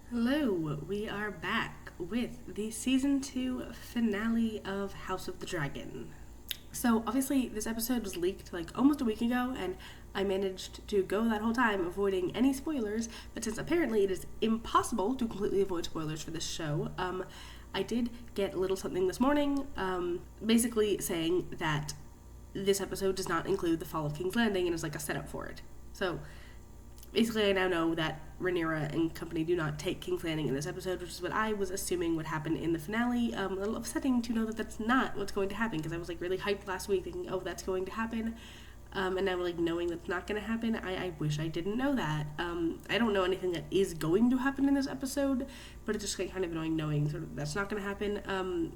Hello, we are back with the season 2 finale of House of the Dragon. So, obviously, this episode was leaked like almost a week ago, and I managed to go that whole time avoiding any spoilers, but since apparently it is impossible to completely avoid spoilers for this show, I did get a little something this morning, basically saying that this episode does not include the fall of King's Landing and is like a setup for it. So, basically, I now know that Rhaenyra and company do not take King's Landing in this episode, which is what I was assuming would happen in the finale. A little upsetting to know that that's not what's going to happen, because I was like really hyped last week thinking, oh, that's going to happen. And now like knowing that's not going to happen, I wish I didn't know that. I don't know anything that is going to happen in this episode, but it's just like kind of annoying knowing sort of that's not going to happen.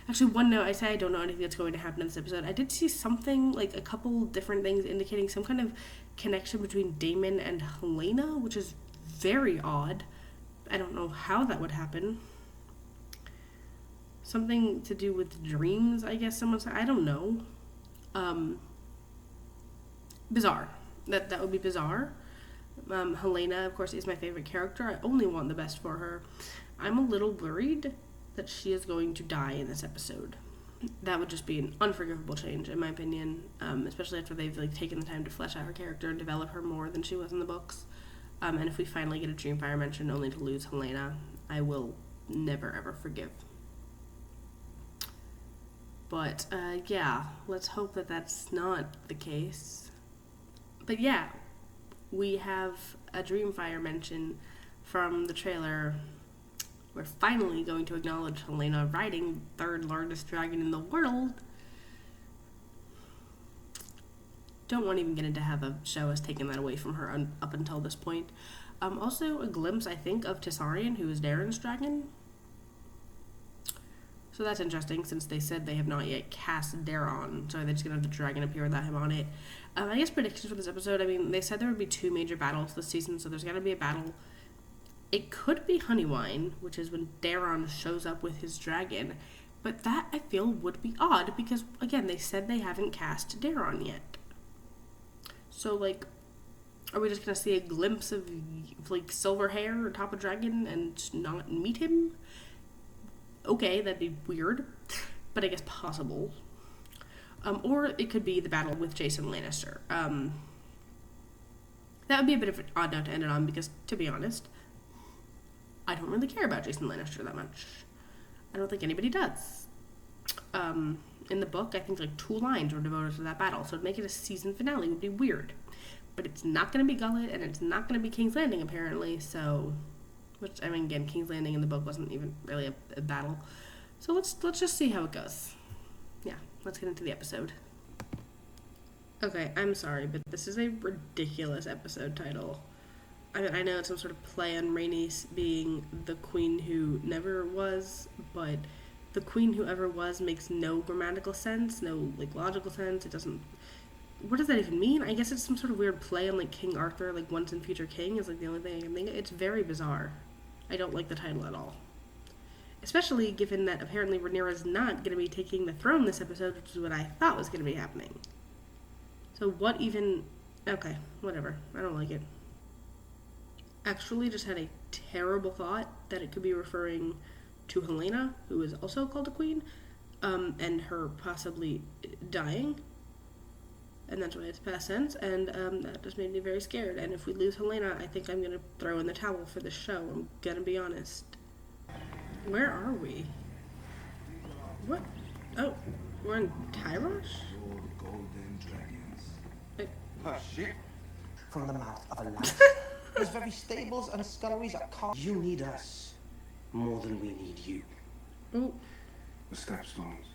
Actually, one note, I say I don't know anything that's going to happen in this episode. I did see something, like a couple different things indicating some kind of connection between Daemon and Helena, which is very odd. I don't know how that would happen. Something to do with dreams, I guess someone said. I don't know. Bizarre. That would be bizarre. Helena, of course, is my favorite character. I only want the best for her. I'm a little worried that she is going to die in this episode. That would just be an unforgivable change, in my opinion, especially after they've like taken the time to flesh out her character and develop her more than she was in the books. And if we finally get a Dreamfire mention only to lose Helena, I will never ever forgive. But yeah, let's hope that that's not the case. But yeah, we have a Dreamfire mention from the trailer. We're finally going to acknowledge Helena riding third largest dragon in the world. Don't want to even get into how the show has taken that away from her up until this point. Also, a glimpse, I think, of Tessarion, who is Darren's dragon. So that's interesting, since they said they have not yet cast Daron, so they're just going to have the dragon appear without him on it. I guess predictions for this episode, I mean, they said there would be 2 major battles this season, so there's got to be a battle. It could be Honeywine, which is when Daron shows up with his dragon, but that, I feel, would be odd, because, again, they said they haven't cast Daron yet. So, like, are we just going to see a glimpse of, like, silver hair atop a dragon and not meet him? Okay, that'd be weird, but I guess possible. Or it could be the battle with Jason Lannister. That would be a bit of an odd note to end it on, because, to be honest, I don't really care about Jason Lannister that much. I don't think anybody does. In the book, I think like 2 lines were devoted to that battle, so to make it a season finale would be weird. But it's not going to be Gullet, and it's not going to be King's Landing, apparently, so... Which, I mean, again, King's Landing in the book wasn't even really a battle. So let's just see how it goes. Yeah, let's get into the episode. Okay, I'm sorry, but this is a ridiculous episode title. I know it's some sort of play on Rhaenys being the queen who never was, but the queen who ever was makes no grammatical sense, no, like, logical sense. It doesn't... What does that even mean? I guess it's some sort of weird play on, like, King Arthur, like, once and future king is, like, the only thing I can think of. It's very bizarre. I don't like the title at all. Especially given that apparently Rhaenyra's not going to be taking the throne this episode, which is what I thought was going to be happening. So what even... Okay, whatever. I don't like it. Actually just had a terrible thought that it could be referring to Helena, who is also called a queen, and her possibly dying. And that's why it's past tense, and that just made me very scared. And if we lose Helena, I think I'm going to throw in the towel for this show. I'm going to be honest. Where are we? What? Oh, we're in Tyrosh? Oh, shit. From the mouth of a lion. Those very stables and sculleries are You need us more than we need you. Oh. The stepstones.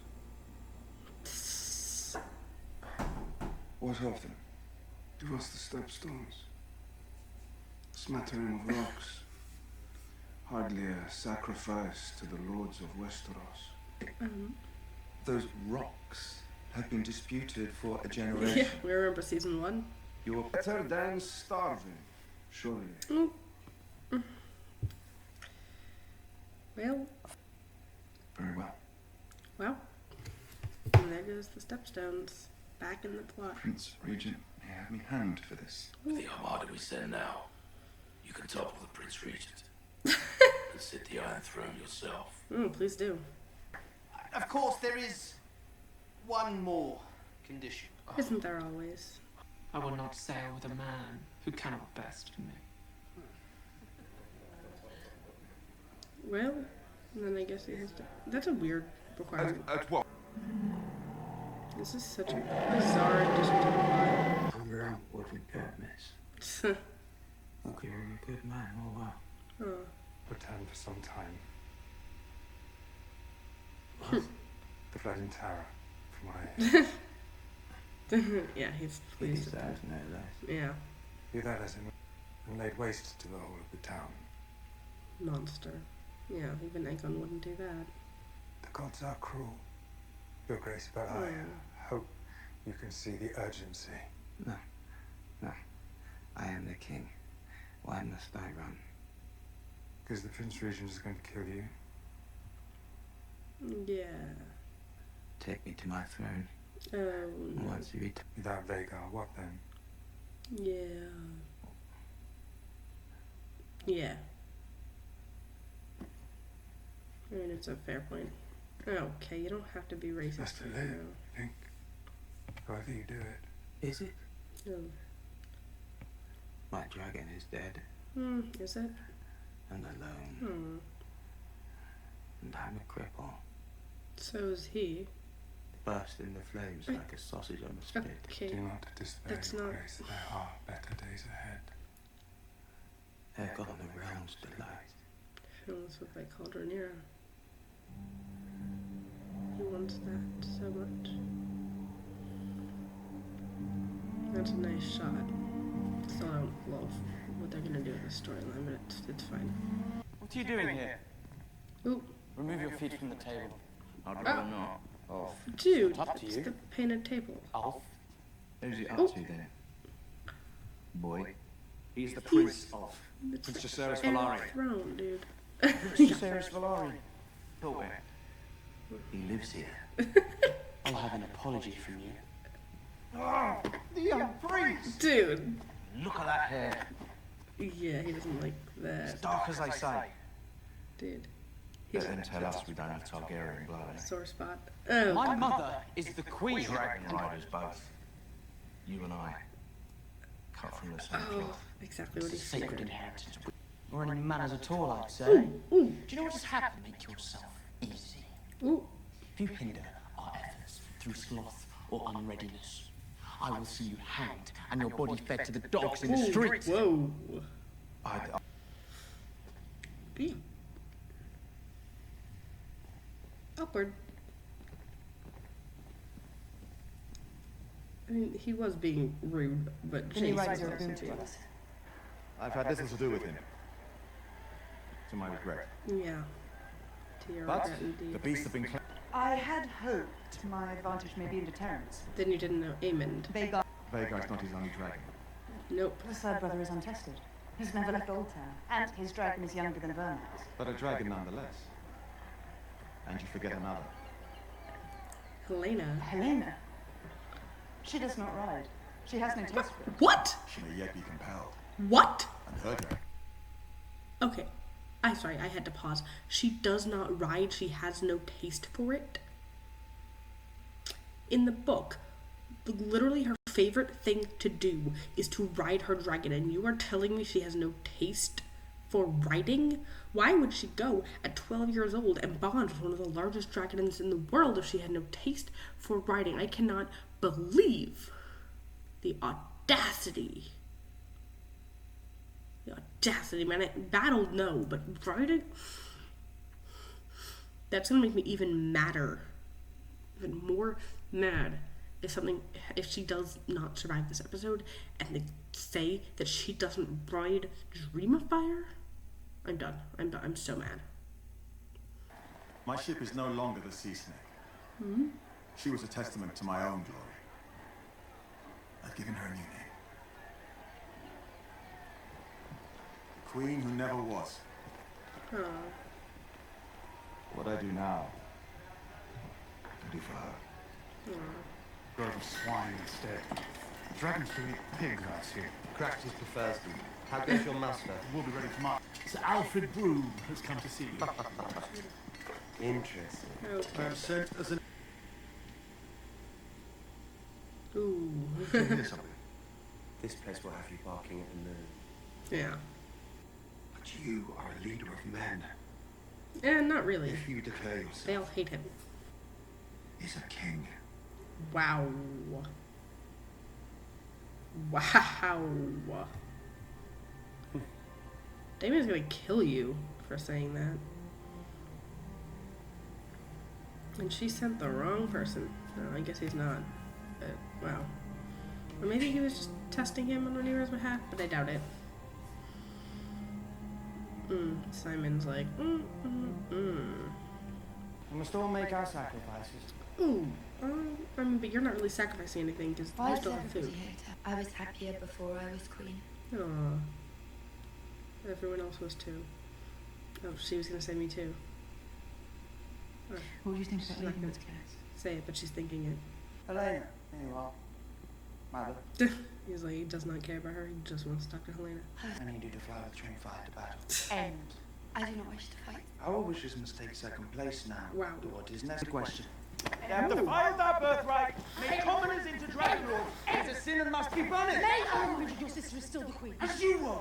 What of them? Give us the stepstones. A smattering of rocks. Hardly a sacrifice to the lords of Westeros. Those rocks have been disputed for a generation. Yeah, we remember season 1. You're better than starving, surely. Well. Very well. Well. And there goes the stepstones. Back in the plot. Prince Regent may have me hanged for this. With the armada we send now, you can topple the Prince Regent. Iron Throne yourself. Please do. Of course, there is one more condition. Isn't there always? I will not sail with a man who cannot best me. Well, then I guess he has to. That's a weird requirement. At what? This is such a bizarre addition to the plot. Hunger out wasn't good, miss. Okay, you're a good man, oh wow. Oh. Pretend for some time. The flooding tower for my... Yeah, he's It pleased is with that, that. no less. Yeah, Be that as in, and laid waste to the whole of the town. monster. Yeah, even Aegon wouldn't do that. The gods are cruel, Your Grace, but I hope you can see the urgency. No, no. I am the king. Why must I run? Because the Prince Regent is going to kill you. Yeah. Take me to my throne. Oh, And no. once you return, Without Vhagar, what then? Yeah. Yeah. I mean, it's a fair point. Okay, you don't have to be racist. Best to right live, now. I think. However you do it. is it? Oh. My dragon is dead Is it? and alone, Hmm. and I'm a cripple. So is he. Burst in the flames like a sausage on a spit. Okay. Do not despair, That's Your not- Grace. There are better days ahead. They're gone the realm's delight. Feels like Caldronera. He wants that so much. That's a nice shot. Still don't love what they're gonna do with the storyline, but it's fine. What are you doing here? Ooh, Remove your feet from the table. I'd rather not. Oh, dude, It's up to it's you. the painted table. Alf. Who's it Oh. up to then? Boy. He's the Prince of. It's Prince the Jacaerys Iron Valari. Throne, dude. Prince Jacaerys Valari. Go where? He lives here. I'll have an apology from you. Oh, the young prince! Dude. Look at that hair. Yeah, he doesn't like As that. dark as they say. Dude. Let them tell us we don't have Targaryen blood. Eh? Sore spot. Oh. My mother is the queen. Dragon riders both. You and I. Cut from the same Oh, cloth. exactly what It's a he sacred said. inheritance. Or any manners at all, I'd say. Ooh, Do you know what has happened? Make yourself easy. ooh. If you hinder our efforts through sloth or unreadiness, I will see you hanged and your body fed to the dogs in the Ooh, streets. Whoa. I Eek. Awkward. I mean, he was being rude, but Then he Jace rides was your also boom to being- us. I've had little to do with him. To my regret. Yeah. To your But regret indeed. the beasts have been I had hoped my advantage may be in deterrence. Then you didn't know Aemond. Vhagar, Vhagar's not his only dragon. Nope. the third brother, is untested. He's never left Old Town, and his dragon is younger than Vernon's. But a dragon nonetheless. And you forget another. Helena. Helena. She does not ride. She has no taste for it. What? She may yet be compelled. What? And her dragon. Okay. I'm sorry, I had to pause. She does not ride, she has no taste for it. In the book, literally her favorite thing to do is to ride her dragon, and you are telling me she has no taste for riding? Why would she go at 12 years old and bond with one of the largest dragons in the world if she had no taste for riding? I cannot believe the audacity. The audacity, man. Battle, no, but riding? That's gonna make me even madder. Even more mad if she does not survive this episode and they say that she doesn't ride Dream of Fire. I'm done. I'm so mad. My ship is no longer the Sea Snake. She was a testament to my own glory. I've given her a new name. The Queen who never was. Aw. What I do now, I do for her. Aw. Grove of swine instead. Dragons can eat pigs, I see. Crafty prefers them. How goes your master? We'll be ready tomorrow. Sir Alfred Broom has come to see you. Interesting. Okay. I am sent as an... Ooh. Can you hear something? This place will have you barking at the moon. Yeah. But you are a leader of men. Eh, not really. If you declare yourself, They all hate him. is a king. Wow. Wow. Damien's gonna kill you for saying that. And she sent the wrong person. No, I guess he's not. But, wow. Or maybe he was just testing him on Rhaenyra's behalf, but I doubt it. Simon's like, We must all make our sacrifices. ooh, but you're not really sacrificing anything because Why you does still have everybody food. hate her? I was happier before I was queen. Aw. Everyone else was too. Oh, she was gonna say me too. Oh, What do you think she's about not leaving gonna this place? say it, but she's thinking Helena, here you are. Mother, it. He's like, he does not care about her, he just wants to talk to Helena. I need you to fly with train 5 to battle. End. I do not wish to fight. Our wishes must take second place now. Wow. What is next question? They have defiled our birthright, made commoners into dragon lords. It's a sin and must be punished. Your sister is still the queen. As you were.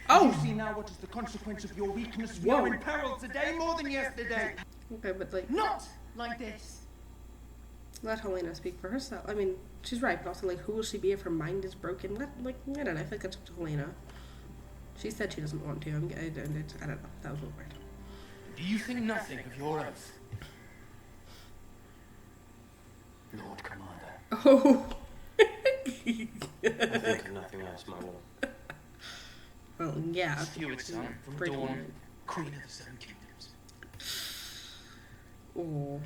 Oh! You see now what is the consequence of your weakness. We are in peril today more than yesterday. Okay, but like, Not like this. let Helena speak for herself. I mean, she's right, but also, like, who will she be if her mind is broken? What, like, I don't know, I feel like that's up to Helena. She said she doesn't want to. I don't know, that was a little weird. Do you think nothing of your oath? Lord Commander. Oh! I think of nothing else, my lord. Well, yeah. Steward's son from Breaking Dawn, it. Queen of the Seven Kingdoms. Ooh.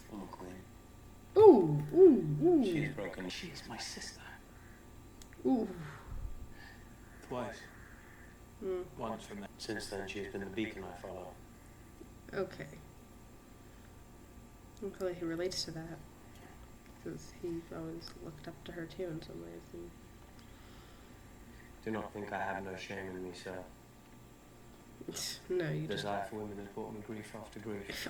Former queen. Ooh, ooh, ooh. She is broken. She is my sister. Ooh. Twice. Once from that. Since then, she has been the beacon I follow. Okay. I'm probably he relates to that. Because he always looked up to her too in some ways. And Do not think I have no shame in me, sir. no, you Desire for women has brought me grief after grief.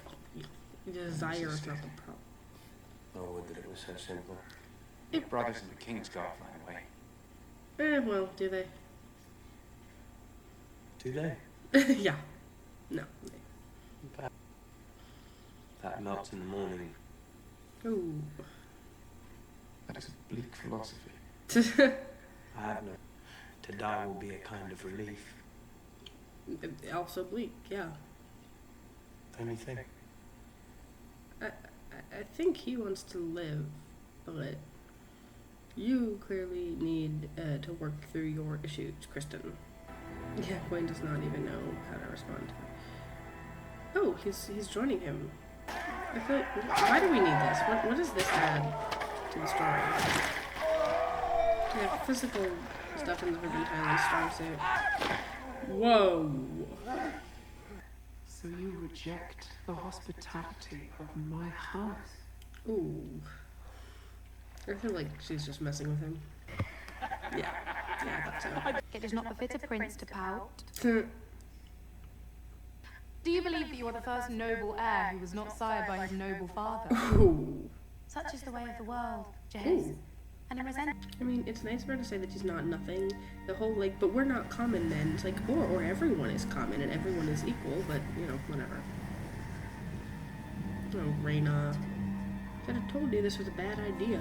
desire is not the problem. Oh, would that it was so simple. Your brothers in the Kingsguard ran away. Well, do they? Do they? Yeah. No. That melts in the morning. Ooh. That is a bleak philosophy. I have no... To die will be a kind of relief. Also bleak, yeah. Don't you think? I think he wants to live, but you clearly need to work through your issues, Kristen. Yeah, Gwen does not even know how to respond to it. Oh, he's joining him. I feel like, why do we need this? What does this add to the story? Yeah, physical stuff in the Ribbon Island starsuit. Whoa! So you reject the hospitality of my house? Ooh. I feel like she's just messing with him. Yeah, I thought It does not befit a prince to pout. so. Do you believe that you are the first noble heir who was not sired by his noble father? Ooh. Such is the way of the world, Jess. Ooh. And I resent. I mean, it's nice for her to say that she's not nothing. The whole, like, but we're not common men. It's like, or everyone is common and everyone is equal, but, you know, whatever. Oh, Reyna. Should have told you this was a bad idea.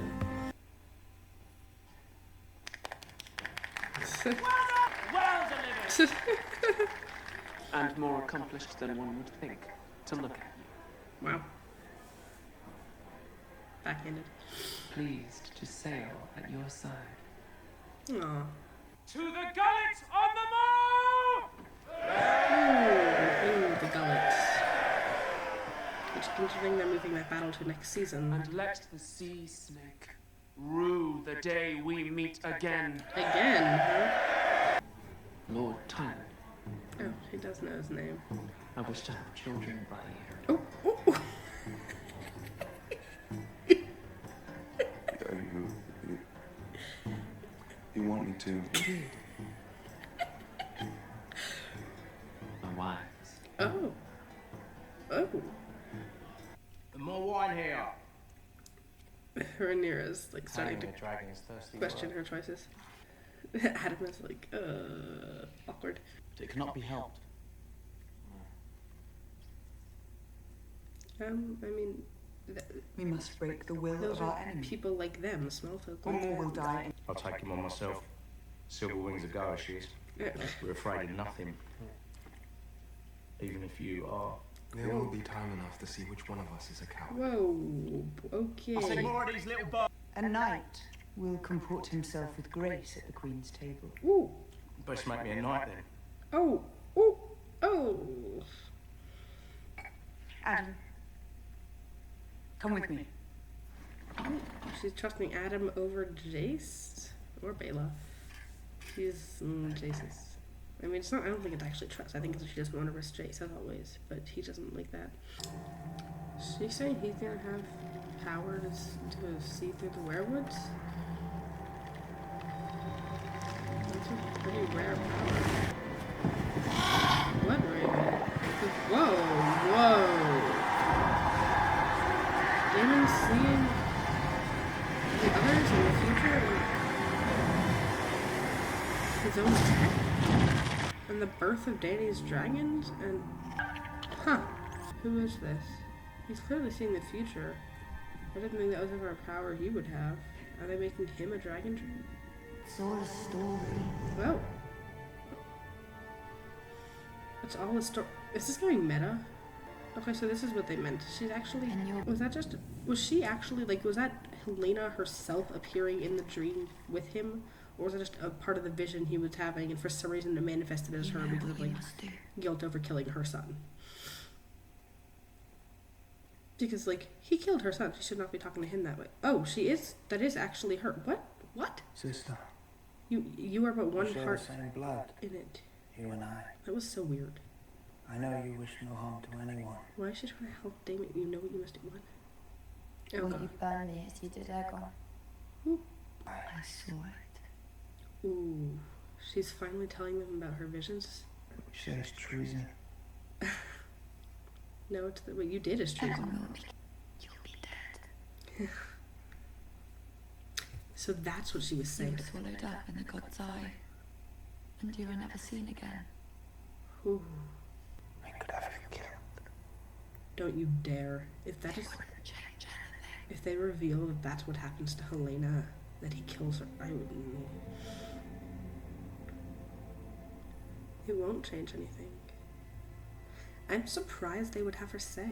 Well delivered! And more accomplished than one would think, to look at you. Wow. Backhanded. Pleased to sail at your side. Aw. To the gullet on the moor! Ooh, the gullets. Which, considering they're moving that battle to next season. And let the sea snake rue the day we meet again. Again, huh? Lord Tyler. Oh, he does know his name. I wish to have children by you. Oh, oh. too. My wives. Oh. Oh. More wine here. Rhaenyra's like starting to Hanging a dragon is thirsty question work. her choices. Adam is like, awkward. But it cannot be helped. I mean, We must break the will those of our are enemy. people like them, small folk. Or more will die. I'll take him on myself. Silver Wings a go, she is. We're afraid of nothing. Even if you are. There will be time enough to see which one of us is a coward. Whoa, okay. of these little bugs. A knight will comport himself with grace at the Queen's table. Ooh, Best make me a knight then. oh, ooh, oh. Adam, come with me. She's trusting Adam over Jace or Bela. She's Jace's. I mean, it's not. I don't think it's actually trust. I think it's she doesn't want to risk Jace as always, but he doesn't like that. She's saying he's gonna have power to see through the werewolves. That's a pretty rare power. What Raven? Whoa, whoa! Damon seeing the others in the future and his own tech? And the birth of Dany's dragons? And... Huh. Who is this? He's clearly seeing the future. I didn't think that was ever a power he would have. Are they making him a dragon? It's all a story. Well. It's all a story. Is this going meta? Okay, so this is what they meant. She's actually... Was that just... Was she actually, like, was that Helena herself appearing in the dream with him? Or was it just a part of the vision he was having and for some reason it manifested as her because of, like, guilt over killing her son? Because, like, he killed her son. She should not be talking to him that way. Oh, she is... That is actually her. What? What? Sister. You are but one we share heart the same blood, in it. you and I. That was so weird. I know you wish no harm to anyone. Why is she trying to help Damon? You know what you must do. What? Oh, Will God. you burn me as you did Aegon? I saw it. Ooh. She's finally telling them about her visions. She said it's treason. No, it's what you did is treason. You'll be dead. So that's what she was You saying. were swallowed up in the god's eye, and you were never seen again. Ooh. I could have you killed. Don't you dare. If that is... If they reveal that that's what happens to Helena, that he kills her, I would... It won't change anything. I'm surprised they would have her say.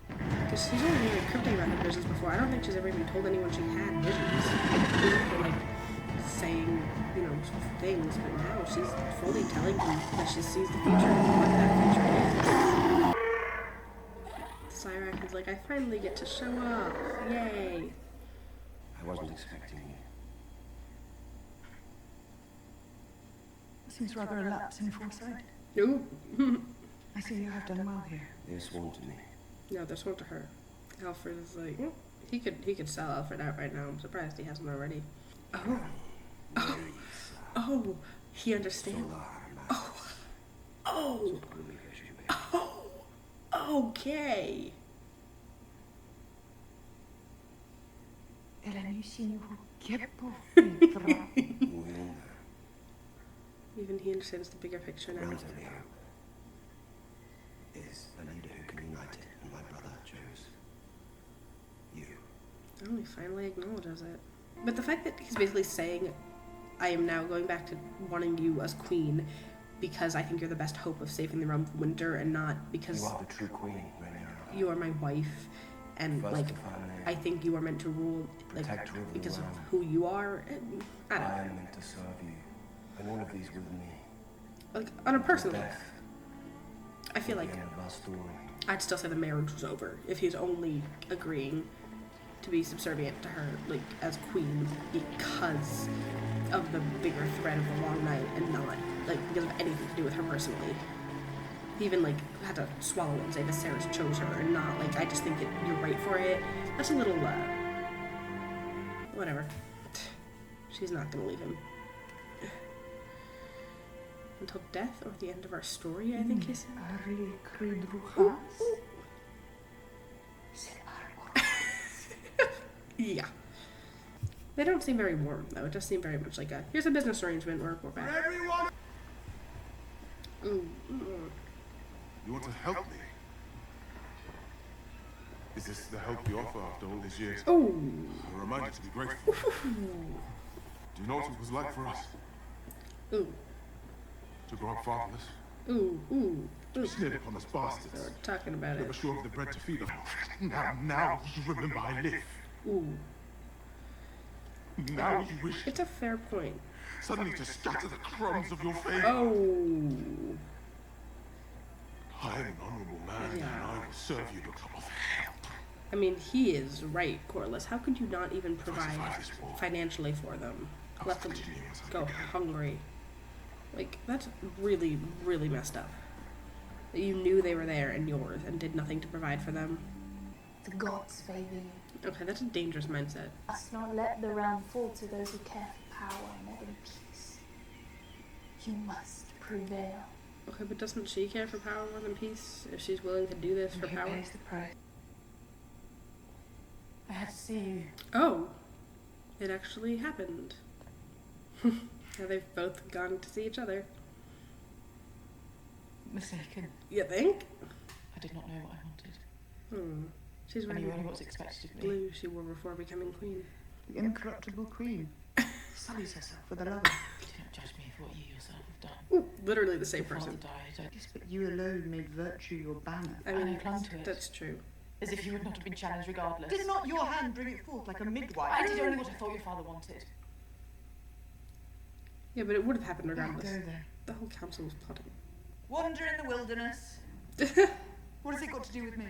Because she's only been encrypting about her visions before. I don't think she's ever even told anyone she had visions. She's been, like, saying, you know, things, but now she's fully telling them that she sees the future and what that future is. Cyrac is like, I finally get to show up. Yay. I wasn't expecting you. Seems rather a lapse in foresight. No. I see you have done well here. They're sworn to me. No, they're sworn to her. Alfred is like, he could sell Alfred out right now. I'm surprised he hasn't already. Oh. Oh. Oh. He understands. Oh. Oh. Oh. Okay. Even he understands the bigger picture now. Is a leader who can unite it, and my brother chose you. Oh, he finally acknowledges it. But the fact that he's basically saying, I am now going back to wanting you as queen because I think you're the best hope of saving the realm of winter and not because You are the true queen, Rhaenyra. you are my wife and First like of family, I think you are meant to rule like protector of the because of realm. who you are. And, I don't I know. am meant to serve you, and all of these with me. Like on a personal level, Death I feel is like the end of our story. I'd still say the marriage was over if he's only agreeing to be subservient to her, like, as queen because of the bigger threat of the long night and not, like, because of anything to do with her personally. He even, like, had to swallow it and say Viserys chose her and not, like, I just think that you're right for it. That's a little, whatever. She's not gonna leave him. Until death or the end of our story, I think he said. Yeah. They don't seem very warm, though. It does seem very much like a, here's a business arrangement, we're back. Ooh. You want to help me? Is this the help you offer after all these years? Oh. A reminder to be grateful. Do you know what it was like for us? Ooh. To grow up fatherless? Ooh. To be sneered upon as bastards. We're talking about it. Never sure of the bread to feed us. Now you remember I live. Ooh. Now you wish It's a fair point. suddenly to scatter the crumbs of your faith. Oh. I am an honorable man, and I will serve you because of help. I mean, he is right, Corliss. How could you not even provide financially for them? Let them go hungry. Like, that's really, really messed up. That you knew they were there and yours and did nothing to provide for them. The gods favor you. Okay, that's a dangerous mindset. Must not let the realm fall to those who care for power more than peace. You must prevail. Okay, but doesn't she care for power more than peace? If she's willing to do this for power? Pays the price. I had to see you. Oh, it actually happened. Now they've both gone to see each other. Mistaken. You think? I did not know what I wanted. She's I wearing knew only what was expected of me. blue she wore before becoming queen. The incorruptible queen. Sullies herself with a lover. Do not judge me for what you yourself have done. Ooh, literally the same Your father person. died. Yes, but you alone made virtue your banner. I mean, And I clung to it. that's true. As if you would not have been challenged regardless. Did not your hand bring it forth like a midwife? I did only what I thought your father wanted. Yeah, but it would have happened Now regardless. go then. The whole council was plotting. Wander in the wilderness. What has it got to do with me?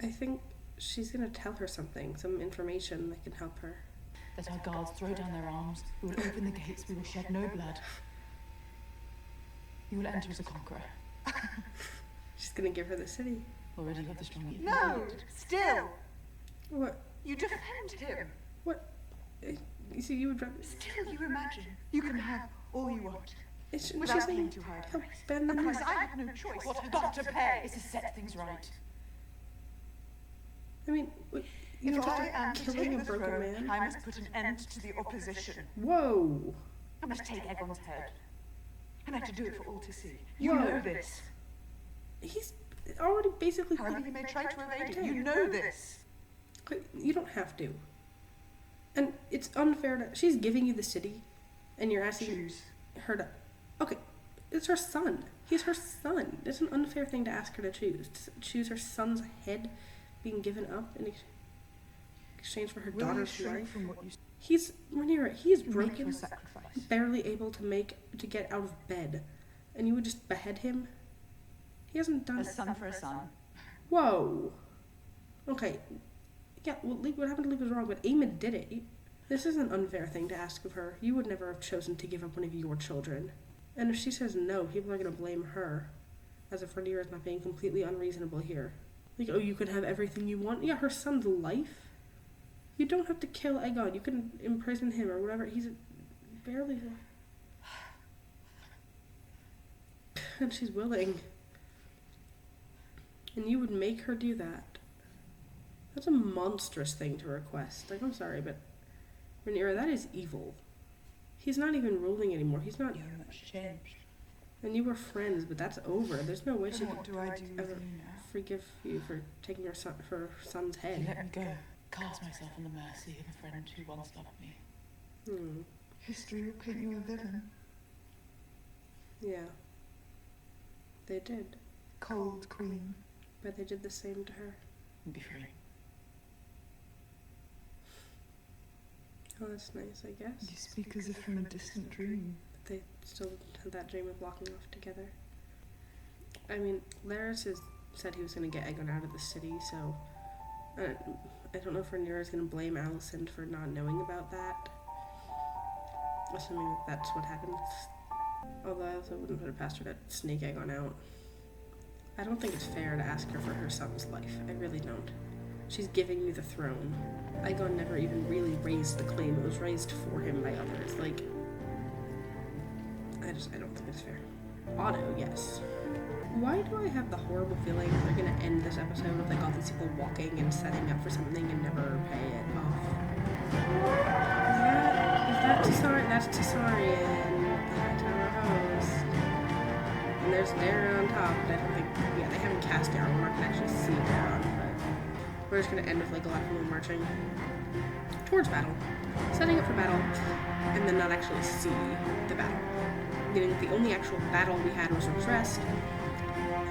I think she's gonna tell her something, some information that can help her. Let our guards throw down their arms. We will open the gates. We will shed no blood. You will enter as a conqueror. She's gonna give her the city. Already you have the strong. No, still. What? You defend him. What? You see, you would rather. Still, you imagine you can have all you want She's without saying, paying too high a help price. bend A the price knee. I have no choice What I've but to pay. is to set things right. I mean, you know, If I am to killing a take the broken throne, man. I must put an end to the opposition. Whoa! I must take Egon's head. And I have to do it for all to see. You Whoa. know this. He's already basically. However you may try to evade it, you know this. You don't have to. And it's unfair to. She's giving you the city, and you're asking Choose. her to. Okay, it's her son. He's her son. It's an unfair thing to ask her to choose. To choose her son's head being given up in exchange for her Will you daughter's shrink life. from what you He's Rhaenyra, he's make broken, your sacrifice? barely able to get out of bed, and you would just behead him. He hasn't done. A son for a son. Whoa. Okay. Yeah. Well, what happened to League was wrong, but Aemond did it. This is an unfair thing to ask of her. You would never have chosen to give up one of your children. And if she says no, people are going to blame her, as if Rhaenyra is not being completely unreasonable here. Like, oh, you can have everything you want. Yeah, her son's life. You don't have to kill Aegon. You can imprison him or whatever. He's barely. And she's willing. And you would make her do that. That's a monstrous thing to request. Like, I'm sorry, but Rhaenyra, that is evil. He's not even ruling anymore. He's not. You're much changed. And you were friends, but that's over. There's no way she What could do I do with ever you now? forgive you for taking her son's You head. let me go. Cast myself on the mercy of a friend who once loved me. History will paint you a villain. Yeah. They did. Cold queen. But they did the same to her. And be free. Oh, that's nice, I guess. You speak as if from a distant dream. But they still had that dream of walking off together. I mean, Larys said he was going to get Aegon out of the city, so I don't know if Rhaenyra is going to blame Alicent for not knowing about that. Assuming that that's what happens. Although I also wouldn't put it past her to sneak Aegon out. I don't think it's fair to ask her for her son's life. I really don't. She's giving you the throne. Aegon never even really raised the claim. It was raised for him by others. Like, I I don't think it's fair. Otto, yes. Why do I have the horrible feeling they're gonna end this episode with like all these people walking and setting up for something and never pay it off? Is that that's Tessarian, the Hightower host. And there's Darren on top, but I don't think, yeah, they haven't cast Darren. We're not gonna actually see Darren, but we're just gonna end with like a lot of people marching towards battle, setting up for battle, and then not actually see the battle. Meaning the only actual battle we had was Rest.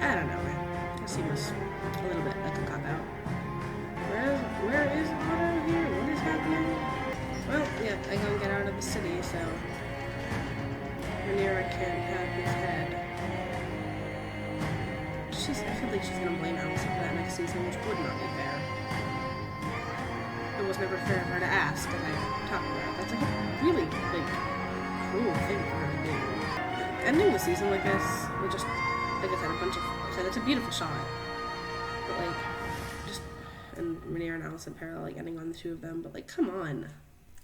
I don't know, man. That seems a little bit like a cop-out. Where is Otto here? What is happening? Well, yeah, I gotta get out of the city, so Rhaenyra can't have his head. I feel like she's gonna blame Alicent for that next season, which would not be fair. It was never fair for her to ask, as I talked about. That's like a really, like, cruel thing for her to do. Ending the season like this, with just, like I said, a bunch of, it's a beautiful shot. But like, just, and Rhaenyra and Alicent parallel, like, ending on the two of them, but like, come on.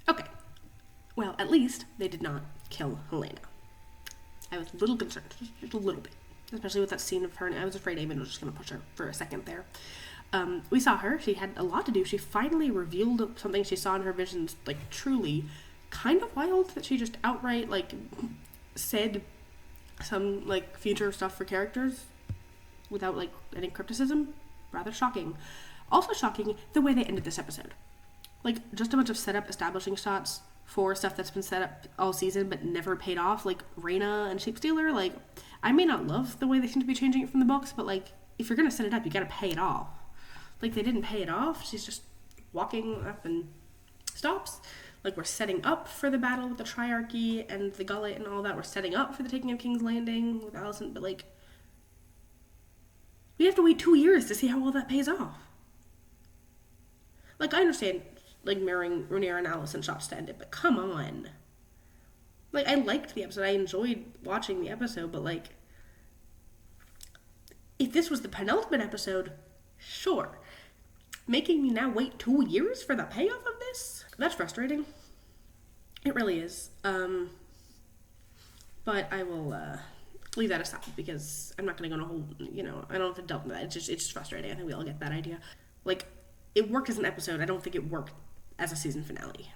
Okay. Well, at least they did not kill Helena. I was a little concerned, just a little bit. Especially with that scene of her, and I was afraid Aemon was just going to push her for a second there. We saw her. She had a lot to do. She finally revealed something she saw in her visions, like, truly kind of wild, that she just outright, like, said some, like, future stuff for characters without, like, any crypticism. Rather shocking. Also shocking, the way they ended this episode. Like, just a bunch of setup establishing shots for stuff that's been set up all season but never paid off, like Rhaena and Sheepstealer. Like, I may not love the way they seem to be changing it from the books, but like, if you're gonna set it up, you gotta pay it off. Like, they didn't pay it off. She's just walking up and stops. Like, we're setting up for the battle with the Triarchy and the Gullet and all that. We're setting up for the taking of King's Landing with Alicent, but like, we have to wait 2 years to see how well that pays off. Like, I understand, like, marrying Rhaenyra and Alicent shops to end it, but come on. Like, I liked the episode. I enjoyed watching the episode, but like, if this was the penultimate episode, sure. Making me now wait 2 years for the payoff of this? That's frustrating. It really is. But I will leave that aside because I'm not going to go on a whole, I don't have to delve into that. It's just frustrating. I think we all get that idea. Like, it worked as an episode. I don't think it worked as a season finale.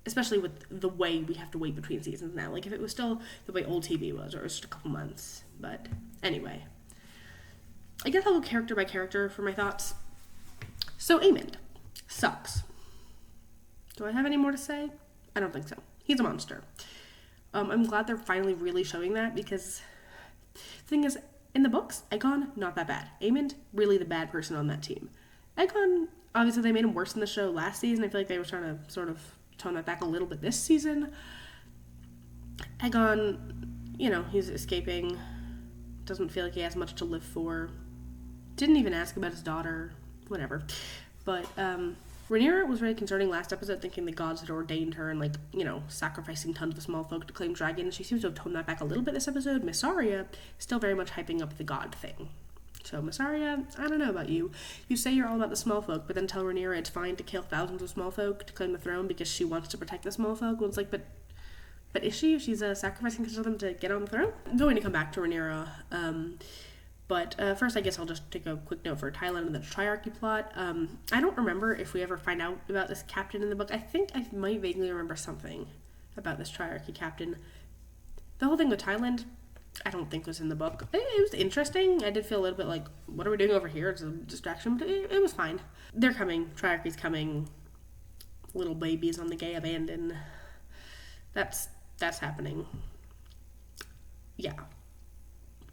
Especially with the way we have to wait between seasons now. Like, if it was still the way old TV was, or it was just a couple months. But anyway. I guess I'll go character by character for my thoughts. So, Aemond sucks. Do I have any more to say? I don't think so. He's a monster. I'm glad they're finally really showing that, because the thing is, in the books, Aegon, not that bad. Aemond, really the bad person on that team. Aegon, obviously they made him worse in the show last season. I feel like they were trying to sort of tone that back a little bit this season. Aegon, he's escaping. Doesn't feel like he has much to live for. Didn't even ask about his daughter. Whatever. But, Rhaenyra was very concerning last episode, thinking the gods had ordained her and, like, sacrificing tons of small folk to claim dragons. She seems to have toned that back a little bit this episode. Miss Arya, still very much hyping up the god thing. So, Miss Arya, I don't know about you. You say you're all about the small folk, but then tell Rhaenyra it's fine to kill thousands of small folk to claim the throne because she wants to protect the small folk. Well, it's like, but is she? She's sacrificing to them to get on the throne? I'm going to come back to Rhaenyra. But first, I guess I'll just take a quick note for Thailand and the Triarchy plot. I don't remember if we ever find out about this captain in the book. I think I might vaguely remember something about this Triarchy captain. The whole thing with Thailand, I don't think was in the book. It was interesting. I did feel a little bit like, what are we doing over here? It's a distraction, but it was fine. They're coming. Triarchy's coming. Little babies on the gay abandon. That's happening. Yeah.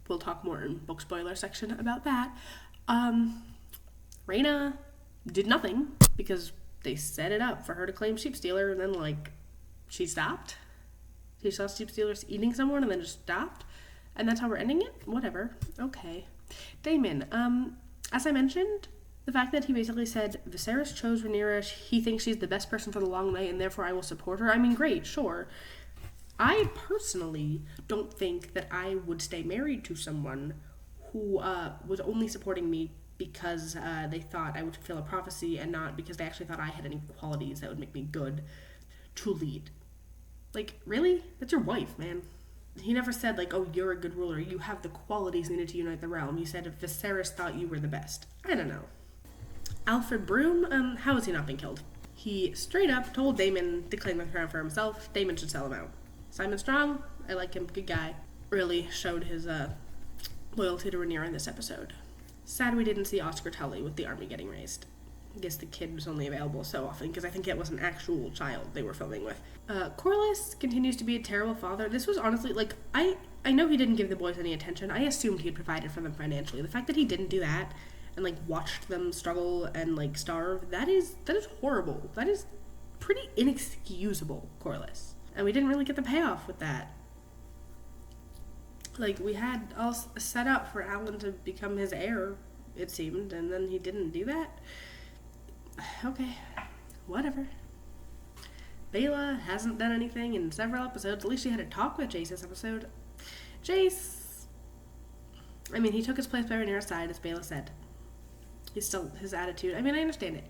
We'll talk more in book spoiler section about that. Rhaena did nothing because they set it up for her to claim Sheepstealer, and then, like, she stopped. She saw Sheepstealers eating someone and then just stopped. And that's how we're ending it? Whatever. Okay. Daemon, as I mentioned, the fact that he basically said, Viserys chose Rhaenyra, he thinks she's the best person for the long night, and therefore I will support her. I mean, great, sure. I personally don't think that I would stay married to someone who was only supporting me because they thought I would fulfill a prophecy and not because they actually thought I had any qualities that would make me good to lead. Like, really? That's your wife, man. he never said, like, oh, you're a good ruler. You have the qualities needed to unite the realm. He said if Viserys thought you were the best. I don't know. Alfred Broom, how has he not been killed? He straight up told Daemon to claim the crown for himself. Daemon should sell him out. Simon Strong, I like him, good guy. Really showed his loyalty to Rhaenyra in this episode. Sad we didn't see Oscar Tully with the army getting raised. I guess the kid was only available so often because I think it was an actual child they were filming with. Corlys continues to be a terrible father. This was honestly, like, I know he didn't give the boys any attention. I assumed he'd provided for them financially. The fact that he didn't do that and, like, watched them struggle and, like, starve, that is horrible. That is pretty inexcusable, Corlys. And we didn't really get the payoff with that. Like, we had all set up for Alan to become his heir, it seemed, and then he didn't do that. Okay, whatever. Bela hasn't done anything in several episodes. At least she had a talk with Jace this episode. Jace, I mean, he took his place by Rhaenyra's side, as Bela said. He's still, his attitude, I mean, I understand it.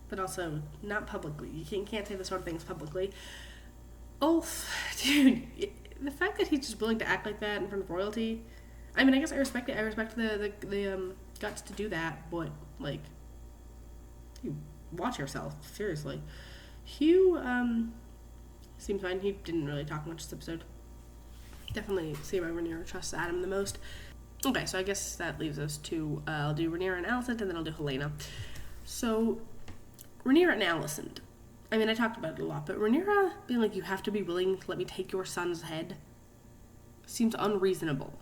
But also, not publicly. You can't say this sort of things publicly. Ulf, dude, the fact that he's just willing to act like that in front of royalty, I mean, I guess I respect it. I respect the guts to do that, but, like, you watch yourself, seriously. Hugh, seemed fine. He didn't really talk much this episode. Definitely see why Rhaenyra trusts Adam the most. Okay, so I guess that leaves us to, I'll do Rhaenyra and Alicent, and then I'll do Helena. So, Rhaenyra and Alicent. I mean, I talked about it a lot, but Rhaenyra being like, you have to be willing to let me take your son's head, seems unreasonable.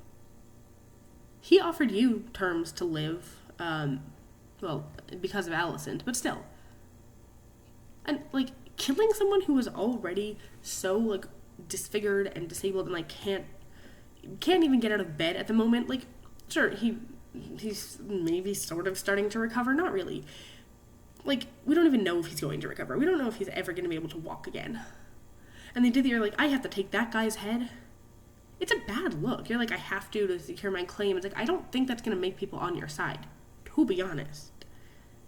He offered you terms to live, well, because of Alicent, but still. And, like, killing someone who is already so, like, disfigured and disabled and, like, can't even get out of bed at the moment, like, sure, he's maybe sort of starting to recover, not really. Like, we don't even know if he's going to recover. We don't know if he's ever going to be able to walk again. And they did the, you're like, I have to take that guy's head. It's a bad look. You're like, I have to secure my claim. It's like, I don't think that's going to make people on your side, to be honest.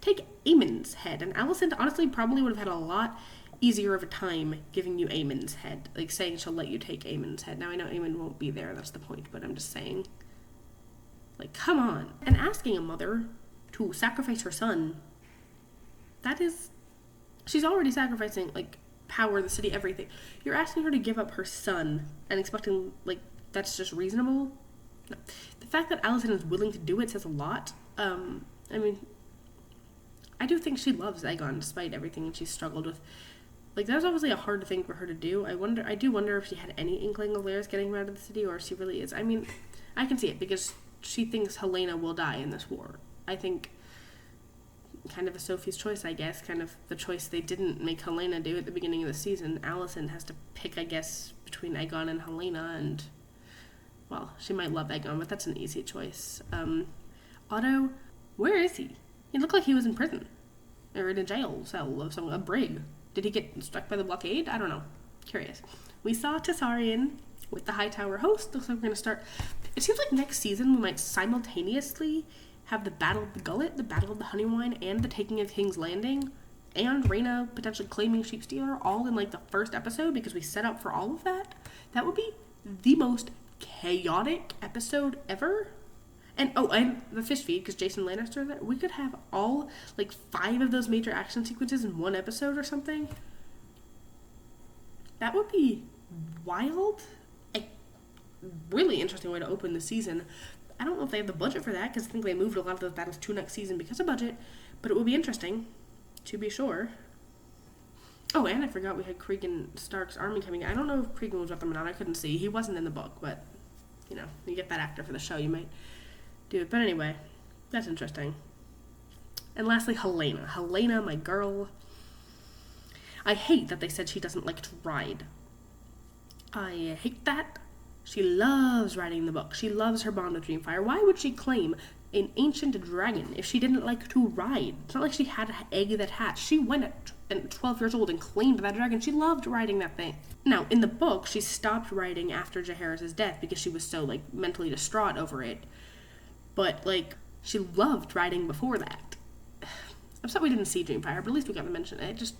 Take Aemon's head. And Alicent honestly probably would have had a lot easier of a time giving you Aemon's head. Like, saying she'll let you take Aemon's head. Now, I know Aemon won't be there, that's the point, but I'm just saying. Like, come on. And asking a mother to sacrifice her son, that is, she's already sacrificing, like, power, the city, everything. You're asking her to give up her son and expecting, like, that's just reasonable? No. The fact that Alicent is willing to do it says a lot. I mean, I do think she loves Aegon despite everything she's struggled with. Like, that was obviously a hard thing for her to do. I do wonder if she had any inkling of Larys getting him out of the city, or if she really is. I mean, I can see it because she thinks Helena will die in this war. I think kind of a Sophie's choice, I guess, kind of the choice they didn't make Helena do at the beginning of the season. Alicent has to pick, I guess, between Aegon and Helena, and, well, she might love Aegon, but that's an easy choice. Otto, where is he? He looked like he was in prison, or in a jail cell of a brig. Did he get struck by the blockade? I don't know. Curious. We saw Tessarion with the Hightower host. Looks like we're going to start. It seems like next season we might simultaneously have the Battle of the Gullet, the Battle of the Honeywine, and the Taking of King's Landing, and Rhaena potentially claiming Sheepstealer all in, like, the first episode, because we set up for all of that. That would be the most chaotic episode ever. And, oh, and the fish feed, because Jason Lannister there. We could have all, like, 5 of those major action sequences in one episode or something. That would be wild. A really interesting way to open the season. I don't know if they have the budget for that, because I think they moved a lot of those battles to next season because of budget, but it would be interesting, to be sure. Oh, and I forgot we had Cregan Stark's army coming in. I don't know if Cregan was with them or not. I couldn't see. He wasn't in the book, but, you know, you get that actor for the show, you might do it. But anyway, that's interesting. And lastly, Helena. Helena, my girl. I hate that they said she doesn't like to ride. I hate that. She loves riding the book. She loves her bond with Dreamfire. Why would she claim an ancient dragon if she didn't like to ride? It's not like she had an egg that hatched. She went at 12 years old and claimed that dragon. She loved riding that thing. Now, in the book, she stopped riding after Jaehaerys' death because she was so, like, mentally distraught over it. But, like, she loved riding before that. I'm sorry we didn't see Dreamfire, but at least we got to mention it.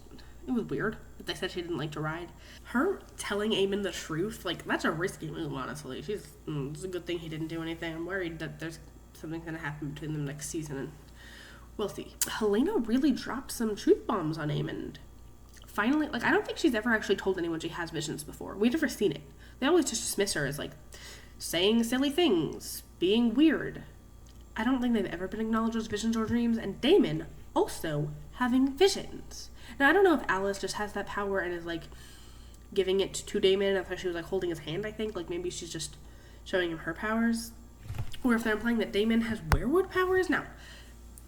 It was weird that they said she didn't like to ride. Her telling Aemon the truth, like, that's a risky move, honestly. It's a good thing he didn't do anything. I'm worried that there's something going to happen between them next season, and we'll see. Helena really dropped some truth bombs on Aemon. Finally, like, I don't think she's ever actually told anyone she has visions before. We've never seen it. They always just dismiss her as, like, saying silly things, being weird. I don't think they've ever been acknowledged as visions or dreams, and Daemon also having visions. Now, I don't know if Alice just has that power and is, like, giving it to Daemon. That's why she was, like, holding his hand, I think. Like, maybe she's just showing him her powers. Or if they're implying that Daemon has werewood powers. Now,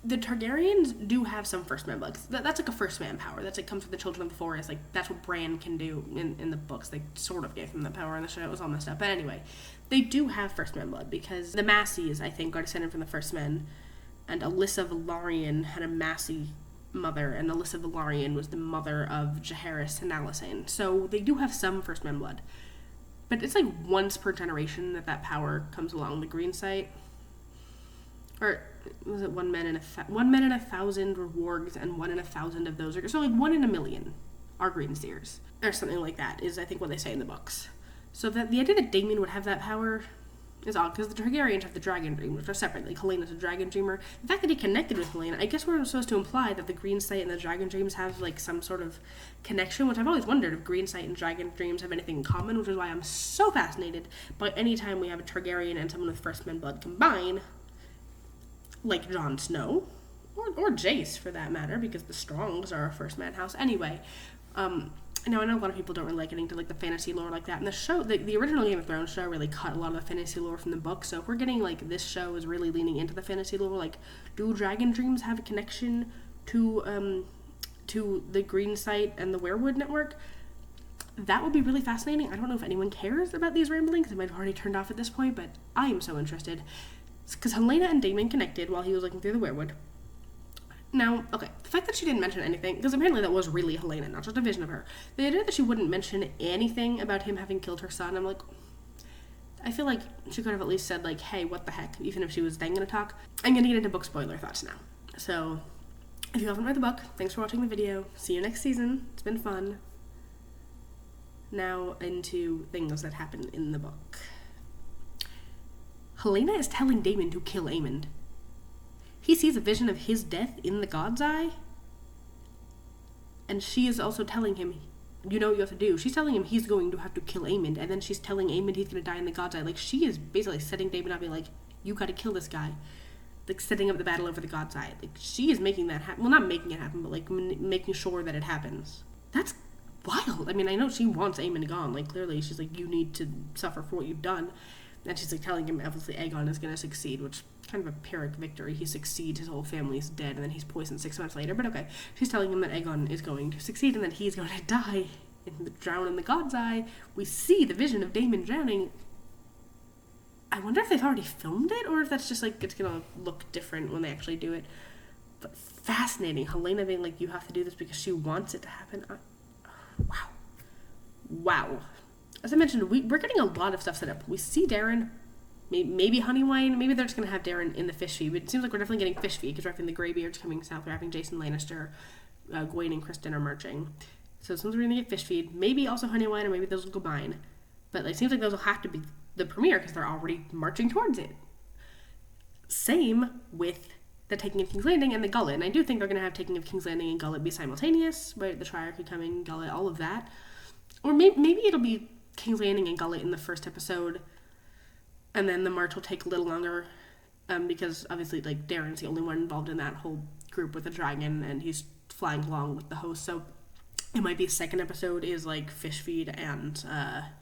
the Targaryens do have some first man blood. That's, like, a first man power. That's, like, comes from the Children of the Forest. Like, that's what Bran can do in the books. They sort of gave him that power in the show. It was all messed up. But anyway, they do have first man blood because the Massies, I think, are descended from the first men. And Alyssa Velaryon had a Massey mother, and Alyssa Velaryon was the mother of Jaehaerys and Alysanne. So they do have some first men blood. But it's like once per generation that power comes along. The green sight, or was it 1 man in 1,000 were wargs, and 1 in 1,000 of those are, so like 1 in 1,000,000 are green seers, or something like that is I think what they say in the books. So that the idea that Daemon would have that power is odd, because the Targaryens have the dragon dream, which are separate. Like, Helena's a dragon dreamer. The fact that he connected with Helena, I guess we're supposed to imply that the green sight and the dragon dreams have, like, some sort of connection, which I've always wondered if green sight and dragon dreams have anything in common, which is why I'm so fascinated by any time we have a Targaryen and someone with first men blood combine, like Jon Snow, or Jace, for that matter, because the Strongs are a first man house. Anyway, now, I know a lot of people don't really like getting into, like, the fantasy lore like that, and the show, the original Game of Thrones show really cut a lot of the fantasy lore from the book, so if we're getting, like, this show is really leaning into the fantasy lore, like, do dragon dreams have a connection to the green sight and the werewood network? That would be really fascinating. I don't know if anyone cares about these ramblings. They might have already turned off at this point, but I am so interested. Because Helena and Daemon connected while he was looking through the werewood. Now, okay, the fact that she didn't mention anything, because apparently that was really Helena, not just a vision of her. The idea that she wouldn't mention anything about him having killed her son, I'm like, I feel like she could have at least said, like, hey, what the heck, even if she was then going to talk. I'm going to get into book spoiler thoughts now. So, if you haven't read the book, thanks for watching the video. See you next season. It's been fun. Now, into things that happen in the book. Helena is telling Daemon to kill Aemond. He sees a vision of his death in the God's Eye. And she is also telling him, you know what you have to do. She's telling him he's going to have to kill Aemond. And then she's telling Aemond he's going to die in the God's Eye. Like, she is basically setting Daemon up, being like, you got to kill this guy. Like, setting up the battle over the God's Eye. Like, she is making that happen. Well, not making it happen, but, like, making sure that it happens. That's wild. I mean, I know she wants Aemond gone. Like, clearly she's like, you need to suffer for what you've done. And she's, like, telling him, obviously, Aegon is going to succeed, which kind of a Pyrrhic victory. He succeeds, his whole family's dead, and then he's poisoned 6 months later. But okay, she's telling him that Aegon is going to succeed, and that he's going to die and drown in the God's Eye. We see the vision of Daemon drowning. I wonder if they've already filmed it, or if that's just, like, it's going to look different when they actually do it. But fascinating. Helena being like, you have to do this because she wants it to happen. Wow. Wow. As I mentioned, we're getting a lot of stuff set up. We see Darren, maybe Honeywine, maybe they're just going to have Darren in the fish feed, but it seems like we're definitely getting fish feed, because we're having the Greybeards coming south, we're having Jason Lannister, Gwaine and Kristen are marching. So it seems we're going to get fish feed, maybe also Honeywine, or maybe those will combine. But it seems like those will have to be the premiere, because they're already marching towards it. Same with the Taking of King's Landing and the Gullet, and I do think they're going to have Taking of King's Landing and Gullet be simultaneous, right? The Triarchy coming, Gullet, all of that. Or maybe it'll be King's Landing and Gullet in the first episode, and then the march will take a little longer, because obviously, like, Darren's the only one involved in that whole group with the dragon, and he's flying along with the host, so it might be a second episode is, like, Fish Feed and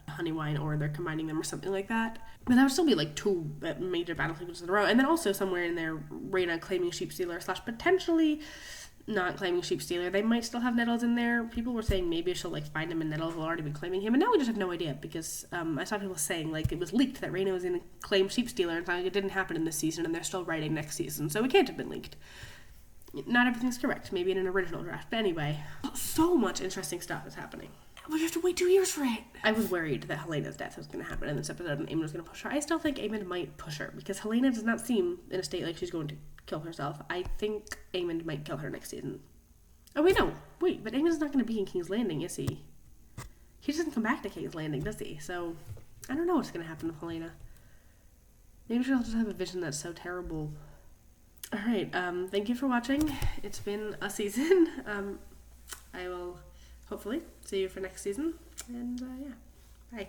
Honeywine, or they're combining them or something like that. But that would still be, like, 2 major battle sequences in a row, and then also somewhere in there, Rhaena claiming Sheep Stealer / potentially not claiming Sheep Stealer. They might still have Nettles in there. People were saying maybe she'll, like, find him and Nettles will already be claiming him, and now we just have no idea, because I saw people saying, like, it was leaked that Rhaena was going to claim Sheep Stealer, and like, it didn't happen in this season, and they're still writing next season, so it can't have been leaked. Not everything's correct, maybe in an original draft, but anyway, so much interesting stuff is happening. We have to wait 2 years for it. I was worried that Helena's death was going to happen in this episode, and Aemond was going to push her. I still think Aemond might push her, because Helena does not seem in a state like she's going to kill herself. I think Aemond might kill her next season. Oh, wait, no. Wait, but Aegon's not going to be in King's Landing, is he? He doesn't come back to King's Landing, does he? So, I don't know what's going to happen with Helena. Maybe she'll just have a vision that's so terrible. Alright, thank you for watching. It's been a season. I will hopefully see you for next season. And, yeah. Bye.